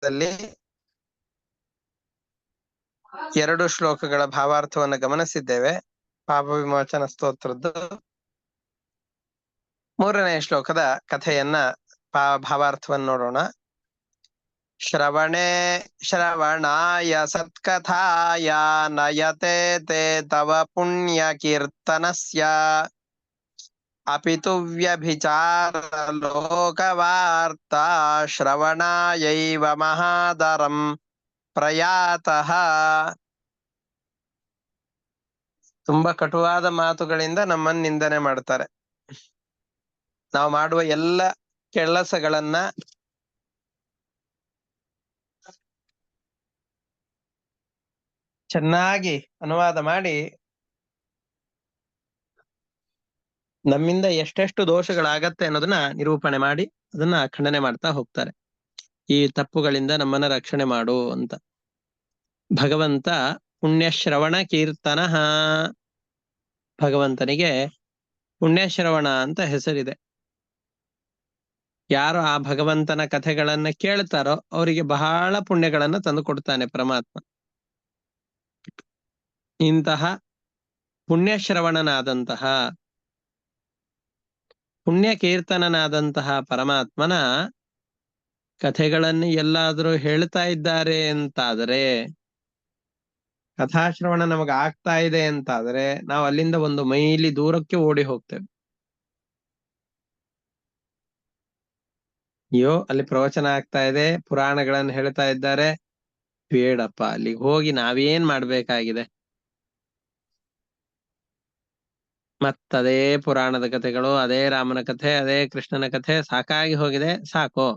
ದಲ್ಲಿ 2 ಶ್ಲೋಕಗಳ ಭಾವಾರ್ಥವನ್ನು ಗಮನಿಸಿದ್ದೇವೆ. ಪಾಪ ವಿಮೋಚನ ಸ್ತೋತ್ರದ್ದು 3ನೇ ಶ್ಲೋಕದ ಕಥೆಯನ್ನ ಭಾವಾರ್ಥವನ್ನು ನೋಡೋಣ. ಶ್ರವಣಾಯ ಸತ್ಕಥಾಯ ನಯತೆ ತೇ ತವ ಪುಣ್ಯ ಕೀರ್ತನಸ್ಯ ಅಪಿತು ವ್ಯಭಿಚಾರ ಲೋಕವಾರ್ತಾ ಶ್ರವಣಾಯೈವ ಮಹಾದರಂ ಪ್ರಯಾತಃ. ತುಂಬಾ ಕಟುವಾದ ಮಾತುಗಳಿಂದ ನಮ್ಮನ್ನು ನಿಂದನೆ ಮಾಡ್ತಾರೆ. ನಾವು ಮಾಡುವ ಎಲ್ಲ ಕೆಲಸಗಳನ್ನ ಚೆನ್ನಾಗಿ ಅನುವಾದ ಮಾಡಿ ನಮ್ಮಿಂದ ಎಷ್ಟೆಷ್ಟು ದೋಷಗಳಾಗತ್ತೆ ಅನ್ನೋದನ್ನ ನಿರೂಪಣೆ ಮಾಡಿ ಅದನ್ನ ಖಂಡನೆ ಮಾಡ್ತಾ ಹೋಗ್ತಾರೆ. ಈ ತಪ್ಪುಗಳಿಂದ ನಮ್ಮನ್ನ ರಕ್ಷಣೆ ಮಾಡು ಅಂತ. ಭಗವಂತ ಪುಣ್ಯಶ್ರವಣ ಕೀರ್ತನ. ಭಗವಂತನಿಗೆ ಪುಣ್ಯಶ್ರವಣ ಅಂತ ಹೆಸರಿದೆ. ಯಾರು ಆ ಭಗವಂತನ ಕಥೆಗಳನ್ನ ಕೇಳ್ತಾರೋ ಅವರಿಗೆ ಬಹಳ ಪುಣ್ಯಗಳನ್ನ ತಂದು ಕೊಡ್ತಾನೆ ಪರಮಾತ್ಮ. ಇಂತಹ ಪುಣ್ಯಶ್ರವಣನಾದಂತಹ ಪುಣ್ಯ ಕೀರ್ತನನಾದಂತಹ ಪರಮಾತ್ಮನ ಕಥೆಗಳನ್ನು ಎಲ್ಲಾದ್ರೂ ಹೇಳ್ತಾ ಇದ್ದಾರೆ ಅಂತಾದರೆ, ಕಥಾಶ್ರವಣ ನಮಗ ಆಗ್ತಾ ಇದೆ ಅಂತಾದರೆ ನಾವು ಅಲ್ಲಿಂದ ಒಂದು ಮೈಲಿ ದೂರಕ್ಕೆ ಓಡಿ ಹೋಗ್ತೇವೆ. ಅಯ್ಯೋ ಅಲ್ಲಿ ಪ್ರವಚನ ಆಗ್ತಾ ಇದೆ, ಪುರಾಣಗಳನ್ನು ಹೇಳ್ತಾ ಇದ್ದಾರೆ, ಬೇಡಪ್ಪ ಅಲ್ಲಿಗೆ ಹೋಗಿ ನಾವೇನ್ ಮಾಡ್ಬೇಕಾಗಿದೆ. ಮತ್ತದೇ ಪುರಾಣದ ಕಥೆಗಳು, ಅದೇ ರಾಮನ ಕಥೆ, ಅದೇ ಕೃಷ್ಣನ ಕಥೆ ಸಾಕಾಗಿ ಹೋಗಿದೆ, ಸಾಕು.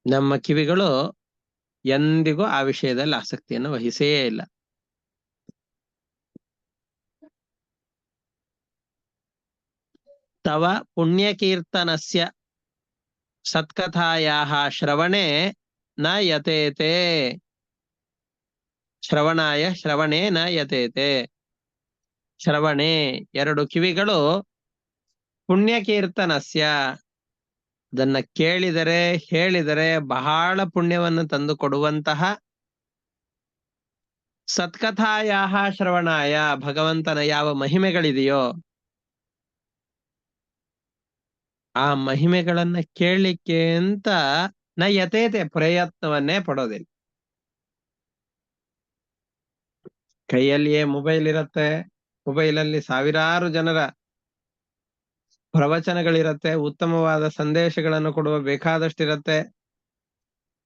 ನಮ್ಮ ಕಿವಿಗಳು ಎಂದಿಗೂ ಆ ವಿಷಯದಲ್ಲಿ ಆಸಕ್ತಿಯನ್ನು ವಹಿಸೇ ಇಲ್ಲ. ತವ ಪುಣ್ಯಕೀರ್ತನಸ್ಯ ಸತ್ಕಥಾಯಾಹ ಶ್ರವಣೆ ನ ಯತೇತೆ. ಶ್ರವಣಾಯ ಶ್ರವಣೇ ನ ಯತೇತೆ. ಶ್ರವಣೆ 2 ಕಿವಿಗಳು, ಪುಣ್ಯಕೀರ್ತನಸ್ಯ ಅದನ್ನ ಕೇಳಿದರೆ ಹೇಳಿದರೆ ಬಹಳ ಪುಣ್ಯವನ್ನು ತಂದು ಕೊಡುವಂತಹ ಸತ್ಕಥಾಯಾಹ ಶ್ರವಣಾಯ ಭಗವಂತನ ಯಾವ ಮಹಿಮೆಗಳಿದೆಯೋ ಆ ಮಹಿಮೆಗಳನ್ನ ಕೇಳಲಿಕ್ಕೆ ಅಂತ ನ ಯತೇತೆ ಪ್ರಯತ್ನವನ್ನೇ ಪಡೋದಿಲ್ಲ. ಕೈಯಲ್ಲಿಯೇ ಮೊಬೈಲ್ ಇರತ್ತೆ, ಮೊಬೈಲಲ್ಲಿ ಸಾವಿರಾರು ಜನರ ಪ್ರವಚನಗಳಿರತ್ತೆ, ಉತ್ತಮವಾದ ಸಂದೇಶಗಳನ್ನು ಕೊಡುವ ಬೇಕಾದಷ್ಟಿರತ್ತೆ.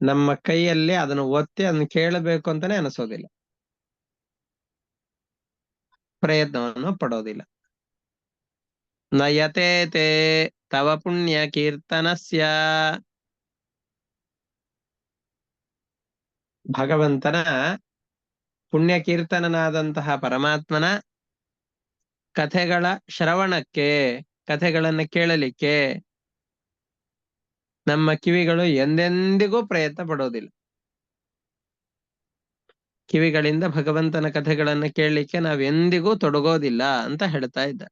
ನಮ್ಮ ಕೈಯಲ್ಲಿ ಅದನ್ನು ಒತ್ತಿ ಅದನ್ನು ಕೇಳಬೇಕು ಅಂತಾನೆ ಅನಿಸೋದಿಲ್ಲ, ಪ್ರಯತ್ನವನ್ನು ಪಡೋದಿಲ್ಲ. ನಯತೇತೆ ತವ ಪುಣ್ಯ ಕೀರ್ತನಸ್ಯ. ಭಗವಂತನ ಪುಣ್ಯ ಕೀರ್ತನನಾದಂತಹ ಪರಮಾತ್ಮನ ಕಥೆಗಳ ಶ್ರವಣಕ್ಕೆ, ಕಥೆಗಳನ್ನ ಕೇಳಲಿಕ್ಕೆ ನಮ್ಮ ಕಿವಿಗಳು ಎಂದೆಂದಿಗೂ ಪ್ರಯತ್ನ ಪಡೋದಿಲ್ಲ. ಕಿವಿಗಳಿಂದ ಭಗವಂತನ ಕಥೆಗಳನ್ನ ಕೇಳಲಿಕ್ಕೆ ನಾವೆಂದಿಗೂ ತೊಡಗೋದಿಲ್ಲ ಅಂತ ಹೇಳ್ತಾ ಇದ್ದ.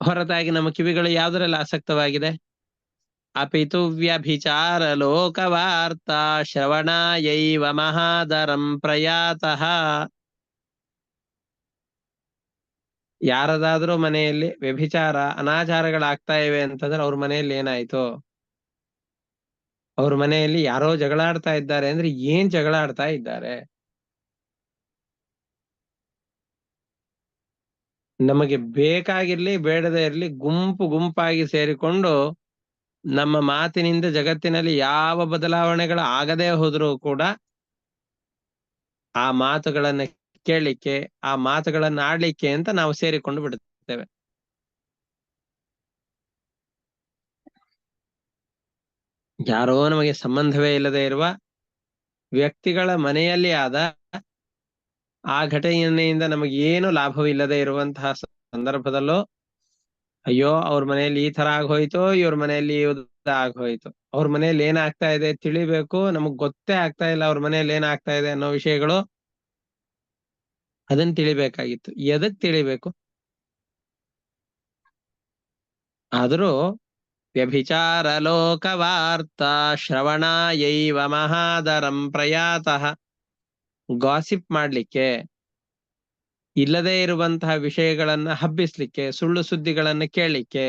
ಹೊರತಾಗಿ ನಮ್ಮ ಕಿವಿಗಳು ಯಾವುದರಲ್ಲಿ ಆಸಕ್ತವಾಗಿದೆ? ಅಪಿತು ವ್ಯಭಿಚಾರ ಲೋಕವಾರ್ತಾ ಶ್ರವಣಾಯೈವ ಮಹಾದರಂ ಪ್ರಯಾತಃ. ಯಾರದಾದ್ರೂ ಮನೆಯಲ್ಲಿ ವ್ಯಭಿಚಾರ ಅನಾಚಾರಗಳಾಗ್ತಾ ಇವೆ ಅಂತಂದ್ರೆ ಅವ್ರ ಮನೆಯಲ್ಲಿ ಏನಾಯ್ತು? ಅವ್ರ ಮನೆಯಲ್ಲಿ ಯಾರೋ ಜಗಳ ಆಡ್ತಾ ಇದ್ದಾರೆ ಅಂದ್ರೆ ಏನ್ ಜಗಳ ಆಡ್ತಾ ಇದ್ದಾರೆ? ನಮಗೆ ಬೇಕಾಗಿರ್ಲಿ ಬೇಡದೇ ಇರ್ಲಿ ಗುಂಪು ಗುಂಪಾಗಿ ಸೇರಿಕೊಂಡು ನಮ್ಮ ಮಾತಿನಿಂದ ಜಗತ್ತಿನಲ್ಲಿ ಯಾವ ಬದಲಾವಣೆಗಳು ಆಗದೆ ಹೋದ್ರೂ ಕೂಡ ಆ ಮಾತುಗಳನ್ನ ಕೇಳಲಿಕ್ಕೆ, ಆ ಮಾತುಗಳನ್ನ ಆಡ್ಲಿಕ್ಕೆ ಅಂತ ನಾವು ಸೇರಿಕೊಂಡು ಬಿಡುತ್ತೇವೆ. ಯಾರೋ ನಮಗೆ ಸಂಬಂಧವೇ ಇಲ್ಲದೆ ಇರುವ ವ್ಯಕ್ತಿಗಳ ಮನೆಯಲ್ಲಿ ಆದ ಆ ಘಟನೆಯಿಂದ ನಮಗೇನು ಲಾಭವಿಲ್ಲದೆ ಇರುವಂತಹ ಸಂದರ್ಭದಲ್ಲೂ ಅಯ್ಯೋ ಅವ್ರ ಮನೆಯಲ್ಲಿ ಈ ತರ ಆಗೋಯ್ತು, ಇವ್ರ ಮನೆಯಲ್ಲಿ ಆಗೋಯ್ತು, ಅವ್ರ ಮನೆಯಲ್ಲಿ ಏನಾಗ್ತಾ ಇದೆ ತಿಳಿಬೇಕು, ನಮಗ್ ಗೊತ್ತೇ ಆಗ್ತಾ ಇಲ್ಲ ಅವ್ರ ಮನೆಯಲ್ಲಿ ಏನಾಗ್ತಾ ಇದೆ ಅನ್ನೋ ವಿಷಯಗಳು. ಅದನ್ನ ತಿಳಿಬೇಕಾಗಿತ್ತು. ಎದಕ್ ತಿಳಿಬೇಕು? ಆದರೂ ವ್ಯಭಿಚಾರ ಲೋಕವಾರ್ತಾ ಶ್ರವಣಾಯೈವ ಮಹಾದರಂ ಪ್ರಯಾತಃ. ಗಾಸಿಪ್ ಮಾಡ್ಲಿಕ್ಕೆ, ಇಲ್ಲದೇ ಇರುವಂತಹ ವಿಷಯಗಳನ್ನ ಹಬ್ಬಿಸ್ಲಿಕ್ಕೆ, ಸುಳ್ಳು ಸುದ್ದಿಗಳನ್ನ ಕೇಳಲಿಕ್ಕೆ,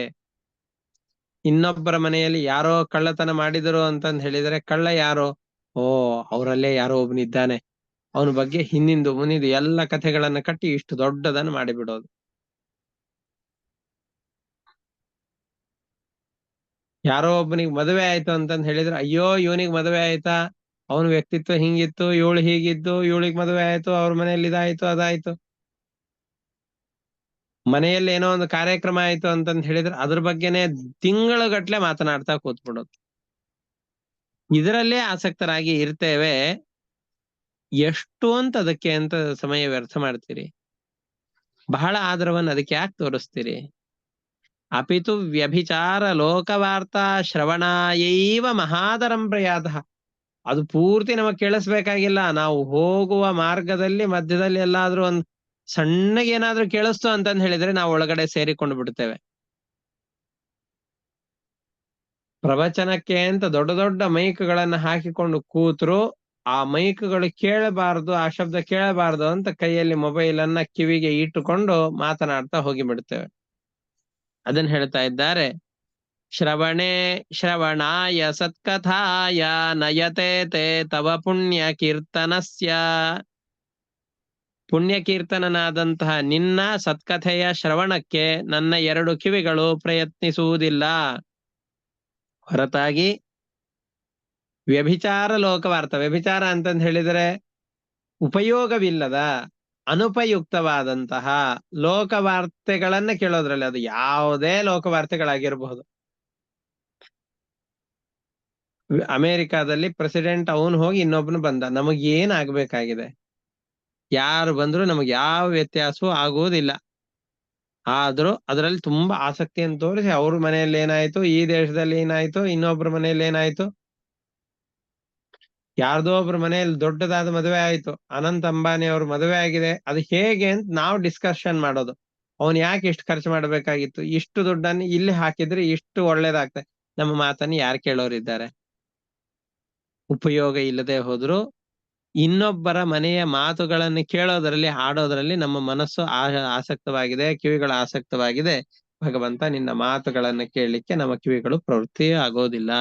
ಇನ್ನೊಬ್ಬರ ಮನೆಯಲ್ಲಿ ಯಾರೋ ಕಳ್ಳತನ ಮಾಡಿದರು ಅಂತಂದ್ ಹೇಳಿದ್ರೆ ಕಳ್ಳ ಯಾರೋ, ಓ ಅವರಲ್ಲೇ ಯಾರೋ ಒಬ್ನಿದ್ದಾನೆ, ಅವನ ಬಗ್ಗೆ ಹಿಂದಿಂದು ಮುನಿದು ಎಲ್ಲ ಕಥೆಗಳನ್ನ ಕಟ್ಟಿ ಇಷ್ಟು ದೊಡ್ಡದನ್ನು ಮಾಡಿಬಿಡೋದು. ಯಾರೋ ಒಬ್ಬನಿಗೆ ಮದುವೆ ಆಯ್ತು ಅಂತಂದ್ ಹೇಳಿದ್ರೆ, ಅಯ್ಯೋ ಇವನಿಗೆ ಮದುವೆ ಆಯ್ತಾ, ಅವನ ವ್ಯಕ್ತಿತ್ವ ಹಿಂಗಿತ್ತು, ಇವಳು ಹೀಗಿದ್ದು, ಇವಳಿಗೆ ಮದುವೆ ಆಯ್ತು, ಅವ್ರ ಮನೆಯಲ್ಲಿ ಇದಾಯ್ತು ಅದಾಯ್ತು. ಮನೆಯಲ್ಲಿ ಏನೋ ಒಂದು ಕಾರ್ಯಕ್ರಮ ಆಯ್ತು ಅಂತಂದ್ ಹೇಳಿದ್ರೆ ಅದ್ರ ಬಗ್ಗೆನೆ ತಿಂಗಳುಗಟ್ಲೆ ಮಾತನಾಡ್ತಾ ಕೂತ್ಬಿಡೋದು. ಇದರಲ್ಲೇ ಆಸಕ್ತರಾಗಿ ಇರ್ತೇವೆ. ಎಷ್ಟು ಅಂತ ಅದಕ್ಕೆ ಅಂತ ಸಮಯ ವ್ಯರ್ಥ ಮಾಡ್ತೀರಿ? ಬಹಳ ಆದರವನ್ನು ಅದಕ್ಕೆ ಯಾಕೆ ತೋರಿಸ್ತೀರಿ? ಅಪಿತು ವ್ಯಭಿಚಾರ ಲೋಕವಾರ್ತಾ ಶ್ರವಣಾಯೈವ ಮಹಾದರಂ ಪ್ರಯಾತಃ. ಅದು ಪೂರ್ತಿ ನಮಗ್ ಕೇಳಿಸ್ಬೇಕಾಗಿಲ್ಲ. ನಾವು ಹೋಗುವ ಮಾರ್ಗದಲ್ಲಿ ಮಧ್ಯದಲ್ಲಿ ಎಲ್ಲಾದ್ರೂ ಒಂದ್ ಸಣ್ಣಗೆ ಏನಾದ್ರೂ ಕೇಳಿಸ್ತು ಅಂತಂದ್ ಹೇಳಿದ್ರೆ ನಾವು ಒಳಗಡೆ ಸೇರಿಕೊಂಡು ಬಿಡ್ತೇವೆ. ಪ್ರವಚನಕ್ಕೆ ಅಂತ ದೊಡ್ಡ ದೊಡ್ಡ ಮೈಕ್ಗಳನ್ನ ಹಾಕಿಕೊಂಡು ಕೂತ್ರು ಆ ಮೈಕ್ಗಳು ಕೇಳಬಾರದು, ಆ ಶಬ್ದ ಕೇಳಬಾರದು ಅಂತ ಕೈಯಲ್ಲಿ ಮೊಬೈಲ್ ಅನ್ನ ಕಿವಿಗೆ ಇಟ್ಟುಕೊಂಡು ಮಾತನಾಡ್ತಾ ಹೋಗಿ ಬಿಡ್ತೇವೆ. ಅದನ್ನ ಹೇಳ್ತಾ ಇದ್ದಾರೆ, ಶ್ರವಣೆ ಶ್ರವಣಾಯ ಸತ್ಕಥಾಯ ನಯತೆ ತೇ ತವ ಪುಣ್ಯ ಕೀರ್ತನಸ್ಯ. ಪುಣ್ಯ ಕೀರ್ತನನಾದಂತಹ ನಿನ್ನ ಸತ್ಕಥೆಯ ಶ್ರವಣಕ್ಕೆ ನನ್ನ ಎರಡು ಕಿವಿಗಳು ಪ್ರಯತ್ನಿಸುವುದಿಲ್ಲ. ಹೊರತಾಗಿ ವ್ಯಭಿಚಾರ ಲೋಕವಾರ್ತ, ವ್ಯಭಿಚಾರ ಅಂತಂದ್ ಹೇಳಿದರೆ ಉಪಯೋಗವಿಲ್ಲದ ಅನುಪಯುಕ್ತವಾದಂತಹ ಲೋಕವಾರ್ತೆಗಳನ್ನ ಕೇಳೋದ್ರಲ್ಲಿ, ಅದು ಯಾವುದೇ ಲೋಕವಾರ್ತೆಗಳಾಗಿರಬಹುದು. ಅಮೆರಿಕಾದಲ್ಲಿ ಪ್ರೆಸಿಡೆಂಟ್ ಅವನು ಹೋಗಿ ಇನ್ನೊಬ್ನು ಬಂದ, ನಮಗ್ ಏನ್ ಆಗ್ಬೇಕಾಗಿದೆ? ಯಾರು ಬಂದ್ರು ನಮಗ್ ಯಾವ ವ್ಯತ್ಯಾಸವೂ ಆಗುವುದಿಲ್ಲ. ಆದ್ರೂ ಅದರಲ್ಲಿ ತುಂಬಾ ಆಸಕ್ತಿಯನ್ನು ತೋರಿಸಿ ಅವ್ರ ಮನೆಯಲ್ಲಿ ಏನಾಯ್ತು, ಈ ದೇಶದಲ್ಲಿ ಏನಾಯ್ತು, ಇನ್ನೊಬ್ರ ಮನೆಯಲ್ಲಿ ಏನಾಯ್ತು, ಯಾರ್ದೋ ಒಬ್ರ ಮನೆಯಲ್ಲಿ ದೊಡ್ಡದಾದ ಮದುವೆ ಆಯ್ತು, ಅನಂತ್ ಅಂಬಾನಿ ಅವ್ರ ಮದುವೆ ಆಗಿದೆ, ಅದು ಹೇಗೆ ಅಂತ ನಾವು ಡಿಸ್ಕಷನ್ ಮಾಡೋದು. ಅವನ್ ಯಾಕೆ ಇಷ್ಟು ಖರ್ಚು ಮಾಡ್ಬೇಕಾಗಿತ್ತು, ಇಷ್ಟು ದುಡ್ಡನ್ನು ಇಲ್ಲಿ ಹಾಕಿದ್ರೆ ಇಷ್ಟು ಒಳ್ಳೇದಾಗ್ತದೆ. ನಮ್ಮ ಮಾತನ್ನು ಯಾರು ಕೇಳೋರಿದ್ದಾರೆ? ಉಪಯೋಗ ಇಲ್ಲದೆ ಹೋದ್ರು ಇನ್ನೊಬ್ಬರ ಮನೆಯ ಮಾತುಗಳನ್ನು ಕೇಳೋದ್ರಲ್ಲಿ, ಆಡೋದ್ರಲ್ಲಿ ನಮ್ಮ ಮನಸ್ಸು ಆಸಕ್ತವಾಗಿದೆ, ಕಿವಿಗಳು ಆಸಕ್ತವಾಗಿದೆ. ಭಗವಂತ ನಿನ್ನ ಮಾತುಗಳನ್ನು ಕೇಳಲಿಕ್ಕೆ ನಮ್ಮ ಕಿವಿಗಳು ಪ್ರವೃತ್ತಿ ಆಗೋದಿಲ್ಲ.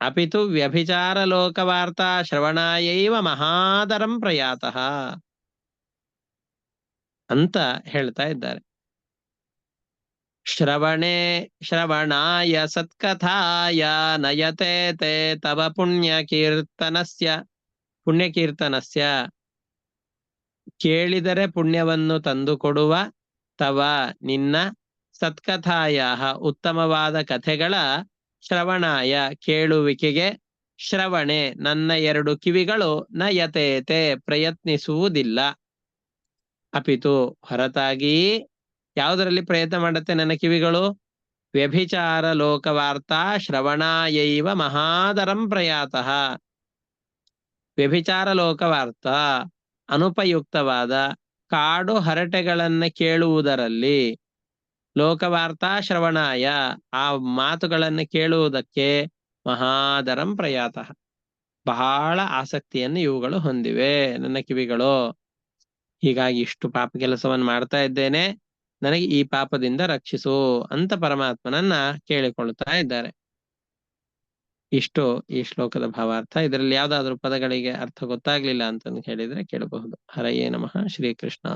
ಅಪಿತು ವ್ಯಭಿಚಾರ ಲೋಕವಾರ್ತಾ ಶ್ರವಣಾಯೈವ ಮಹಾದರಂ ಪ್ರಯಾತಃ ಅಂತ ಹೇಳ್ತಾ ಇದ್ದಾರೆ. ಶ್ರವಣೆ ಶ್ರವಣಾಯ ಸತ್ಕಥಾಯ ನಯತೆ ತೇ ತವ ಪುಣ್ಯ ಕೀರ್ತನಸ್ಯ. ಪುಣ್ಯ ಕೀರ್ತನಸ್ಯ ಕೇಳಿದರೆ ಪುಣ್ಯವನ್ನು ತಂದುಕೊಡುವ, ತವ ನಿನ್ನ, ಸತ್ಕಥಾಯ ಉತ್ತಮವಾದ ಕಥೆಗಳ, ಶ್ರವಣಾಯ ಕೇಳುವಿಕೆಗೆ, ಶ್ರವಣೆ ನನ್ನ ಎರಡು ಕಿವಿಗಳು, ನಯತೇತೆ ಪ್ರಯತ್ನಿಸುವುದಿಲ್ಲ. ಅಪಿತು ಹೊರತಾಗಿ ಯಾವುದರಲ್ಲಿ ಪ್ರಯತ್ನ ಮಾಡುತ್ತೆ ನನ್ನ ಕಿವಿಗಳು? ವ್ಯಭಿಚಾರ ಲೋಕವಾರ್ತಾ ಶ್ರವಣಾಯೈವ ಮಹಾದರಂ ಪ್ರಯಾತಃ. ವ್ಯಭಿಚಾರ ಲೋಕವಾರ್ತಾ ಅನುಪಯುಕ್ತವಾದ ಕಾಡು ಹರಟೆಗಳನ್ನ ಕೇಳುವುದರಲ್ಲಿ, ಲೋಕವಾರ್ತಾ ಶ್ರವಣಾಯ ಆ ಮಾತುಗಳನ್ನು ಕೇಳುವುದಕ್ಕೆ, ಮಹಾದರಂ ಪ್ರಯಾತಃ ಬಹಳ ಆಸಕ್ತಿಯನ್ನು ಇವುಗಳು ಹೊಂದಿವೆ ನನ್ನ ಕಿವಿಗಳು. ಹೀಗಾಗಿ ಇಷ್ಟು ಪಾಪ ಕೆಲಸವನ್ನು ಮಾಡ್ತಾ ಇದ್ದೇನೆ, ನನಗೆ ಈ ಪಾಪದಿಂದ ರಕ್ಷಿಸು ಅಂತ ಪರಮಾತ್ಮನನ್ನ ಕೇಳಿಕೊಳ್ತಾ ಇದ್ದಾರೆ. ಇಷ್ಟು ಈ ಶ್ಲೋಕದ ಭಾವಾರ್ಥ. ಇದರಲ್ಲಿ ಯಾವ್ದಾದ್ರು ಪದಗಳಿಗೆ ಅರ್ಥ ಗೊತ್ತಾಗ್ಲಿಲ್ಲ ಅಂತಂದು ಹೇಳಿದ್ರೆ ಕೇಳಬಹುದು. ಹರಯೇ ನಮಃ. ಶ್ರೀಕೃಷ್ಣ.